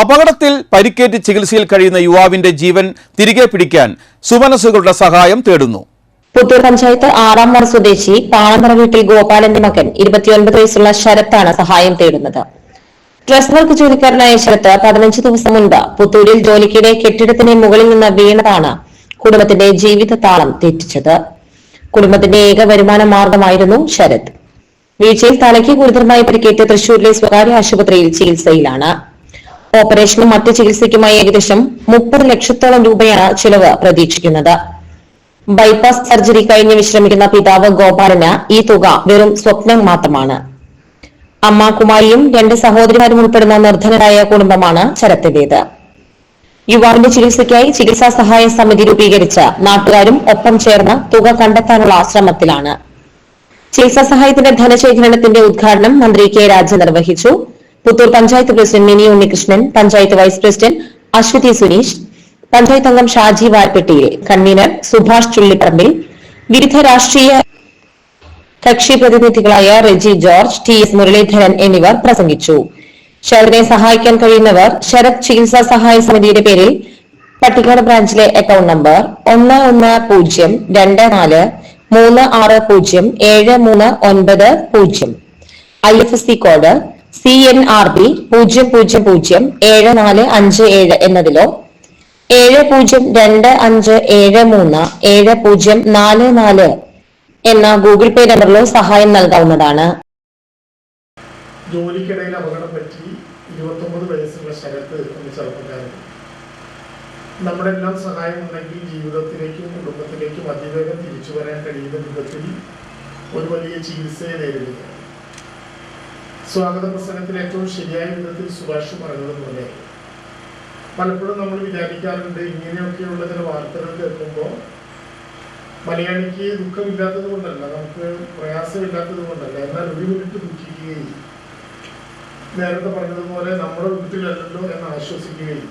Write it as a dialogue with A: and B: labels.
A: അപകടത്തിൽ പരിക്കേറ്റ് ചികിത്സയിൽ കഴിയുന്ന യുവാവിന്റെ ജീവൻ തിരികെ പിടിക്കാൻ സുമനസ്സുകളുടെ സഹായം തേടുന്നു.
B: പുത്തൂർ പഞ്ചായത്ത് 6-ാം വാർഡ് സ്വദേശി പാണന്തറ വീട്ടിൽ ഗോപാലന്റെ മകൻ 29 വയസ്സുള്ള ശരത്താണ് സഹായം തേടുന്നത്. ഡ്രസ് വർക്ക് ജോലിക്കാരനായ ശരത്ത് 15 ദിവസം മുൻപ് പുത്തൂരിൽ ജോലിക്കിടെ കെട്ടിടത്തിന് മുകളിൽ നിന്ന് വീണതാണ് കുടുംബത്തിന്റെ ജീവിത താളം തെറ്റിച്ചത്. കുടുംബത്തിന്റെ ഏക വരുമാന മാർഗമായിരുന്നു ശരത്. വീഴ്ചയിൽ തലയ്ക്ക് ഗുരുതരമായി പരിക്കേറ്റ് തൃശൂരിലെ സ്വകാര്യ ആശുപത്രിയിൽ ചികിത്സയിലാണ്. ഓപ്പറേഷനും മറ്റ് ചികിത്സയ്ക്കുമായി ഏകദേശം 30 ലക്ഷത്തോളം രൂപയാണ് ചിലവ് പ്രതീക്ഷിക്കുന്നത്. ബൈപ്പാസ് സർജറി കഴിഞ്ഞ് വിശ്രമിക്കുന്ന പിതാവ് ഗോപാലന് ഈ തുക വെറും സ്വപ്നം മാത്രമാണ്. അമ്മ കുമാരിയും 2 സഹോദരിമാരും ഉൾപ്പെടുന്ന നിർധനരായ കുടുംബമാണ് ശരത്തിന്റേത്. യുവാവിന്റെ ചികിത്സയ്ക്കായി ചികിത്സാ സഹായ സമിതി രൂപീകരിച്ച് നാട്ടുകാരും ഒപ്പം ചേർന്ന് തുക കണ്ടെത്താനുള്ള ശ്രമത്തിലാണ്. ചികിത്സാ സഹായത്തിന്റെ ധനശേഖരണത്തിന്റെ ഉദ്ഘാടനം മന്ത്രി കെ രാജ നിർവഹിച്ചു. Puthur panchayat president Mini Unnikrishnan, panchayat vice president Aswathy Suneesh, panchayat അംഗം ഷാജി വാർപ്പെട്ടിയിൽ, കൺവീനർ സുഭാഷ് ചുള്ളിപ്പറമ്പിൽ, വിവിധ രാഷ്ട്രീയ കക്ഷി പ്രതിനിധികളായ റെജി ജോർജ്, ടി.എസ്. മുരളീധരൻ എന്നിവർ പ്രസംഗിച്ചു. ശരത്തിനെ സഹായിക്കാൻ കഴിയുന്നവർ ശരത് ചികിത്സാ സഹായ സമിതിയുടെ പേരിൽ പട്ടിക്കാട് ബ്രാഞ്ചിലെ account number 110224607390, IFSC code CNRB 00074557 എന്നതിലോ 7025737044 എന്ന ഗൂഗിൾ പേ നമ്പറിലോ സഹായം നൽകാവുന്നതാണ്.
C: ജോലിക്കിടയിൽ അപകടം പറ്റി 29 വയസ്സുള്ള ശരത്ത് എന്ന ചെറുപ്പക്കാരൻ നമ്മുടെ എല്ലാം സഹായം ഉണ്ടെങ്കിൽ ജീവിതത്തിലേക്കും കുടുംബത്തിലേക്കും അതിവേഗം തിരിച്ചു വരാൻ കഴിയുന്ന വിധത്തിൽ ഒരു വലിയ ചികിത്സയെ നേരിടുകയാണ്. സ്വാഗത പ്രസംഗത്തിൽ ഏറ്റവും ശരിയായ വിധത്തിൽ സുഭാഷ് പറഞ്ഞതുപോലെ പലപ്പോഴും നമ്മൾ വിചാരിക്കാറുണ്ട്, ഇങ്ങനെയൊക്കെയുള്ള ചില വാർത്തകൾ കേൾക്കുമ്പോൾ മലയാളിക്ക് ദുഃഖമില്ലാത്തത് കൊണ്ടല്ല, നമുക്ക് പ്രയാസമില്ലാത്തത് കൊണ്ടല്ല, എന്നാൽ ഒരു മിനിറ്റ് ദുഃഖിക്കുകയും നേരത്തെ പറഞ്ഞതുപോലെ നമ്മുടെ വീട്ടിലല്ലല്ലോ എന്ന് ആശ്വസിക്കുകയും